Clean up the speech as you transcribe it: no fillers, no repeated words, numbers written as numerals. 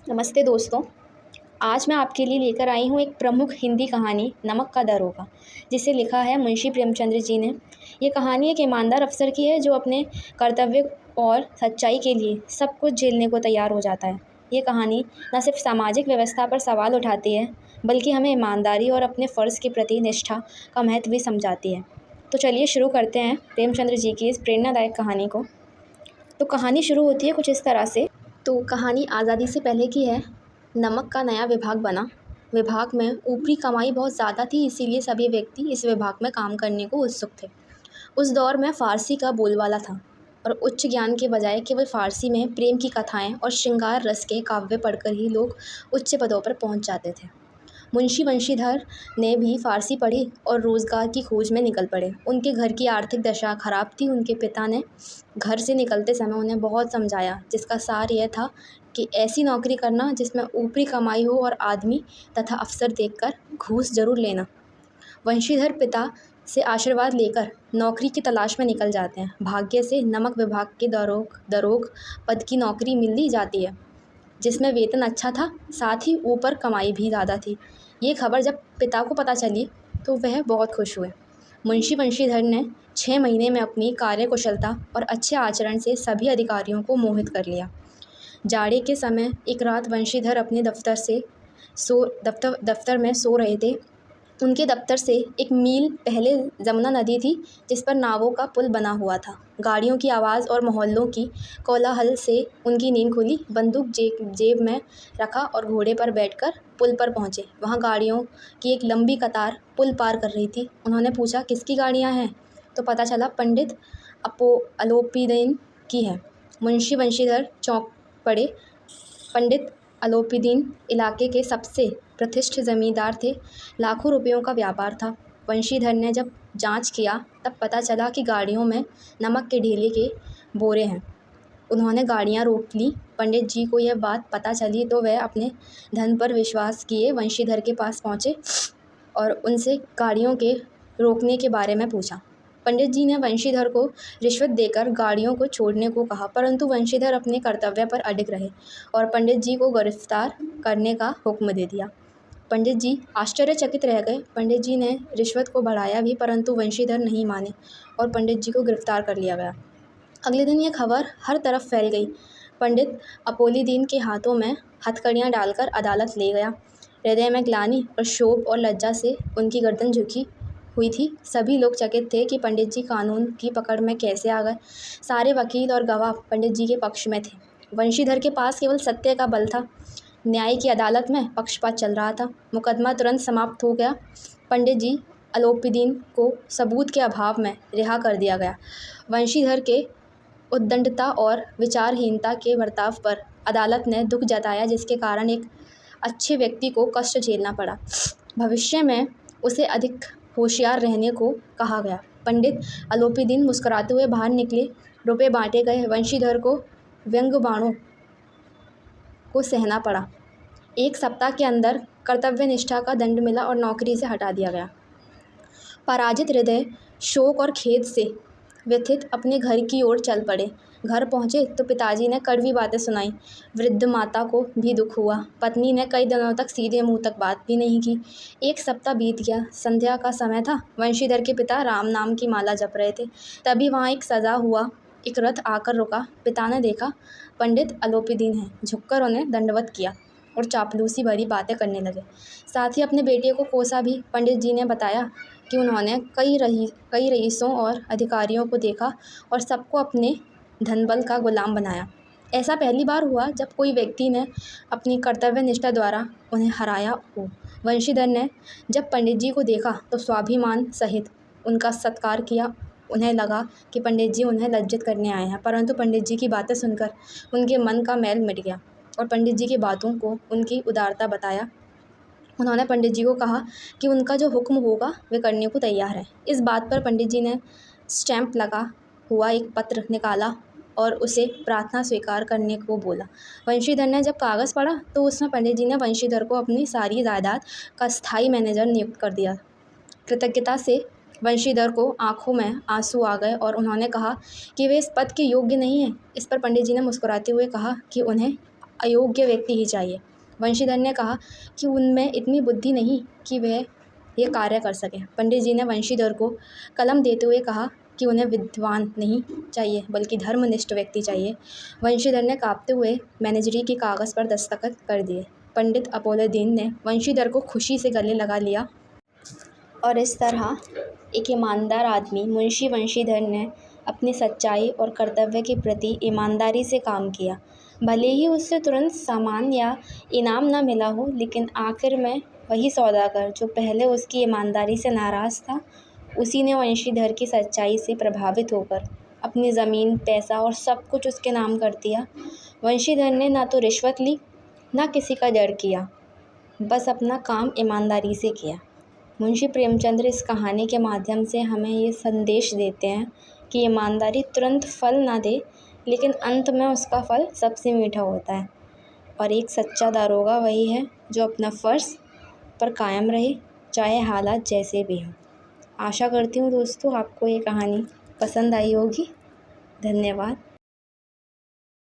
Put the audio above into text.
नमस्ते दोस्तों। आज मैं आपके लिए लेकर आई हूँ एक प्रमुख हिंदी कहानी नमक का दरोगा, जिसे लिखा है मुंशी प्रेमचंद्र जी ने। ये कहानी एक ईमानदार अफसर की है जो अपने कर्तव्य और सच्चाई के लिए सब कुछ झेलने को तैयार हो जाता है। ये कहानी न सिर्फ सामाजिक व्यवस्था पर सवाल उठाती है, बल्कि हमें ईमानदारी और अपने फ़र्ज़ के प्रति निष्ठा का महत्व भी समझाती है। तो चलिए शुरू करते हैं प्रेमचंद्र जी की इस प्रेरणादायक कहानी को। तो कहानी शुरू होती है कुछ इस तरह से। तो कहानी आज़ादी से पहले की है। नमक का नया विभाग बना। विभाग में ऊपरी कमाई बहुत ज़्यादा थी, इसीलिए सभी व्यक्ति इस विभाग में काम करने को उत्सुक थे। उस दौर में फ़ारसी का बोलबाला था और उच्च ज्ञान के बजाय केवल फ़ारसी में प्रेम की कथाएं और श्रृंगार रस के काव्य पढ़कर ही लोग उच्च पदों पर पहुंच जाते थे। मुंशी वंशीधर ने भी फ़ारसी पढ़ी और रोज़गार की खोज में निकल पड़े। उनके घर की आर्थिक दशा खराब थी। उनके पिता ने घर से निकलते समय उन्हें बहुत समझाया, जिसका सार यह था कि ऐसी नौकरी करना जिसमें ऊपरी कमाई हो और आदमी तथा अफसर देखकर घूस जरूर लेना। वंशीधर पिता से आशीर्वाद लेकर नौकरी की तलाश में निकल जाते हैं। भाग्य से नमक विभाग के दरोग पद की नौकरी मिल ही जाती है, जिसमें वेतन अच्छा था, साथ ही ऊपर कमाई भी ज़्यादा थी। ये खबर जब पिता को पता चली तो वह बहुत खुश हुए। मुंशी वंशीधर ने 6 महीने में अपनी कार्यकुशलता और अच्छे आचरण से सभी अधिकारियों को मोहित कर लिया। जाड़े के समय एक रात वंशीधर अपने दफ्तर में सो रहे थे। उनके दफ्तर से एक मील पहले जमुना नदी थी, जिस पर नावों का पुल बना हुआ था। गाड़ियों की आवाज़ और मोहल्लों की कोलाहल से उनकी नींद खुली। बंदूक जेब में रखा और घोड़े पर बैठकर पुल पर पहुंचे। वहां गाड़ियों की एक लंबी कतार पुल पार कर रही थी। उन्होंने पूछा, किसकी गाड़ियां हैं? तो पता चला पंडित अलोपीदीन की है। मुंशी वंशीधर चौंक पड़े। पंडित अलोपीदीन इलाके के सबसे प्रतिष्ठित जमींदार थे। लाखों रुपयों का व्यापार था। वंशीधर ने जब जांच किया तब पता चला कि गाड़ियों में नमक के ढेले के बोरे हैं। उन्होंने गाड़ियां रोक ली। पंडित जी को यह बात पता चली तो वह अपने धन पर विश्वास किए वंशीधर के पास पहुंचे और उनसे गाड़ियों के रोकने के बारे में पूछा। पंडित जी ने वंशीधर को रिश्वत देकर गाड़ियों को छोड़ने को कहा, परंतु वंशीधर अपने कर्तव्य पर अडिग रहे और पंडित जी को गिरफ्तार करने का हुक्म दे दिया। पंडित जी आश्चर्यचकित रह गए। पंडित जी ने रिश्वत को बढ़ाया भी, परंतु वंशीधर नहीं माने और पंडित जी को गिरफ्तार कर लिया गया। अगले दिन ये खबर हर तरफ फैल गई। पंडित अपोलीदीन के हाथों में हथकड़ियाँ डालकर अदालत ले गया। हृदय में ग्लानि और क्षोभ और लज्जा से उनकी गर्दन झुकी हुई थी। सभी लोग चकित थे कि पंडित जी कानून की पकड़ में कैसे आ गए। सारे वकील और गवाह पंडित जी के पक्ष में थे। वंशीधर के पास केवल सत्य का बल था। न्याय की अदालत में पक्षपात चल रहा था। मुकदमा तुरंत समाप्त हो गया। पंडित जी अलोपीदीन को सबूत के अभाव में रिहा कर दिया गया। वंशीधर के उद्दंडता और विचारहीनता के बर्ताव पर अदालत ने दुख जताया, जिसके कारण एक अच्छे व्यक्ति को कष्ट झेलना पड़ा। भविष्य में उसे अधिक होशियार रहने को कहा गया। पंडित अलोपीदीन मुस्कुराते हुए बाहर निकले। रुपए बांटे गए। वंशीधर को व्यंग्य बाणों को सहना पड़ा। 1 सप्ताह के अंदर कर्तव्य निष्ठा का दंड मिला और नौकरी से हटा दिया गया। पराजित हृदय शोक और खेद से व्यथित अपने घर की ओर चल पड़े। घर पहुंचे तो पिताजी ने कड़वी बातें सुनाई। वृद्ध माता को भी दुख हुआ। पत्नी ने कई दिनों तक सीधे मुंह तक बात भी नहीं की। 1 सप्ताह बीत गया। संध्या का समय था। वंशीधर के पिता राम नाम की माला जप रहे थे। तभी वहाँ एक सजा हुआ एक रथ आकर रुका। पिता ने देखा पंडित अलोपीदीन हैं। झुककर उन्हें दंडवत किया और चापलूसी भरी बातें करने लगे। साथ ही अपने बेटे को कोसा भी। पंडित जी ने बताया कि उन्होंने कई रईसों और अधिकारियों को देखा और सबको अपने धनबल का गुलाम बनाया। ऐसा पहली बार हुआ जब कोई व्यक्ति ने अपनी कर्तव्य निष्ठा द्वारा उन्हें हराया हो। वंशीधर ने जब पंडित जी को देखा तो स्वाभिमान सहित उनका सत्कार किया। उन्हें लगा कि पंडित जी उन्हें लज्जित करने आए हैं, परंतु पंडित जी की बातें सुनकर उनके मन का मैल मिट गया और पंडित जी की बातों को उनकी उदारता बताया। उन्होंने पंडित जी को कहा कि उनका जो हुक्म होगा वे करने को तैयार है। इस बात पर पंडित जी ने स्टैंप लगा हुआ एक पत्र निकाला और उसे प्रार्थना स्वीकार करने को बोला। वंशीधर ने जब कागज़ पढ़ा तो उसमें पंडित जी ने वंशीधर को अपनी सारी जायदाद का स्थायी मैनेजर नियुक्त कर दिया। कृतज्ञता से वंशीधर को आंखों में आंसू आ गए और उन्होंने कहा कि वे इस पद के योग्य नहीं हैं। इस पर पंडित जी ने मुस्कुराते हुए कहा कि उन्हें अयोग्य व्यक्ति ही चाहिए। वंशीधर ने कहा कि उनमें इतनी बुद्धि नहीं कि वह ये कार्य कर सकें। पंडित जी ने वंशीधर को कलम देते हुए कहा कि उन्हें विद्वान नहीं चाहिए बल्कि धर्मनिष्ठ व्यक्ति चाहिए। वंशीधर ने काँपते हुए मैनेजरी के कागज़ पर दस्तखत कर दिए। पंडित अपोलोदीन ने वंशीधर को खुशी से गले लगा लिया और इस तरह एक ईमानदार आदमी मुंशी वंशीधर ने अपनी सच्चाई और कर्तव्य के प्रति ईमानदारी से काम किया। भले ही उससे तुरंत सामान या इनाम न मिला हो, लेकिन आखिर में वही सौदागर जो पहले उसकी ईमानदारी से नाराज़ था, उसी ने वंशीधर की सच्चाई से प्रभावित होकर अपनी ज़मीन, पैसा और सब कुछ उसके नाम कर दिया। वंशीधर ने ना तो रिश्वत ली, ना किसी का डर किया, बस अपना काम ईमानदारी से किया। मुंशी प्रेमचंद्र इस कहानी के माध्यम से हमें ये संदेश देते हैं कि ईमानदारी तुरंत फल ना दे, लेकिन अंत में उसका फल सबसे मीठा होता है। और एक सच्चा दारोगा वही है जो अपना फ़र्ज़ पर कायम रहे, चाहे हालात जैसे भी हों। आशा करती हूँ दोस्तों आपको ये कहानी पसंद आई होगी। धन्यवाद।